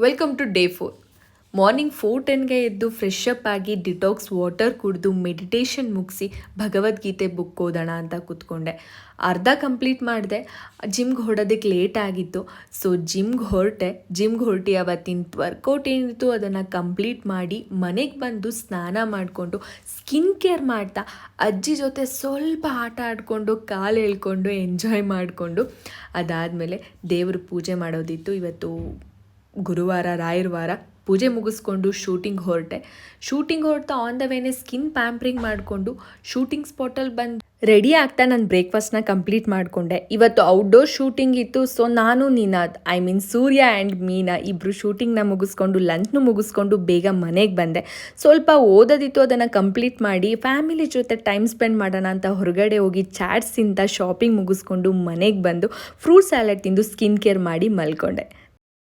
Welcome to day 4. Morning 4:10ಗೆ ಎದ್ದು fresh up ಆಗಿ ಡಿಟಾಕ್ಸ್ ವಾಟರ್ ಕುಡಿದು ಮೆಡಿಟೇಷನ್ ಮುಗಿಸಿ ಭಗವದ್ಗೀತೆ ಬುಕ್ ಓದೋಣ ಅಂತ ಕೂತ್ಕೊಂಡೆ. ಅರ್ಧ ಕಂಪ್ಲೀಟ್ ಮಾಡಿದೆ. ಜಿಮ್ಗೆ ಹೊಡೋದಕ್ಕೆ ಲೇಟ್ ಆಗಿತ್ತು. ಸೊ ಜಿಮ್ಗೆ ಹೊರಟಿ ಅವತ್ತಿನ ವರ್ಕೌಟ್ ಏನಿತ್ತು ಅದನ್ನು ಕಂಪ್ಲೀಟ್ ಮಾಡಿ ಮನೆಗೆ ಬಂದು ಸ್ನಾನ ಮಾಡಿಕೊಂಡು ಸ್ಕಿನ್ ಕೇರ್ ಮಾಡ್ತಾ ಅಜ್ಜಿ ಜೊತೆ ಸ್ವಲ್ಪ ಆಟ ಆಡಿಕೊಂಡು ಕಾಲು ಎಳ್ಕೊಂಡು ಎಂಜಾಯ್ ಮಾಡಿಕೊಂಡು ಅದಾದಮೇಲೆ ದೇವ್ರ ಪೂಜೆ ಮಾಡೋದಿತ್ತು. ಇವತ್ತು ಗುರುವಾರ, ರಾಯರ ವಾರ. ಪೂಜೆ ಮುಗಿಸ್ಕೊಂಡು ಶೂಟಿಂಗ್ ಹೊರಡ್ತಾ ಆನ್ ದ ವೇನೆ ಸ್ಕಿನ್ ಪ್ಯಾಂಪ್ರಿಂಗ್ ಮಾಡಿಕೊಂಡು ಶೂಟಿಂಗ್ ಸ್ಪಾಟಲ್ಲಿ ಬಂದು ರೆಡಿ ಆಗ್ತಾ ನಾನು ಬ್ರೇಕ್ಫಾಸ್ಟ್ನ ಕಂಪ್ಲೀಟ್ ಮಾಡಿಕೊಂಡೆ. ಇವತ್ತು ಔಟ್ಡೋರ್ ಶೂಟಿಂಗ್ ಇತ್ತು. ಸೊ ನಾನು ನಿನಾದ್ ಸೂರ್ಯ ಆ್ಯಂಡ್ ಮೀನಾ ಇಬ್ಬರು ಶೂಟಿಂಗ್ನ ಮುಗಿಸ್ಕೊಂಡು ಲಂಚ್ನು ಮುಗಿಸ್ಕೊಂಡು ಬೇಗ ಮನೆಗೆ ಬಂದೆ. ಸ್ವಲ್ಪ ಓದೋದಿತ್ತು, ಅದನ್ನು ಕಂಪ್ಲೀಟ್ ಮಾಡಿ ಫ್ಯಾಮಿಲಿ ಜೊತೆ ಟೈಮ್ ಸ್ಪೆಂಡ್ ಮಾಡೋಣ ಅಂತ ಹೊರಗಡೆ ಹೋಗಿ ಚಾಟ್ಸ್ ತಿಂತ ಶಾಪಿಂಗ್ ಮುಗಿಸ್ಕೊಂಡು ಮನೆಗೆ ಬಂದು ಫ್ರೂಟ್ ಸ್ಯಾಲಡ್ ತಿಂದು ಸ್ಕಿನ್ ಕೇರ್ ಮಾಡಿ ಮಲ್ಕೊಂಡೆ.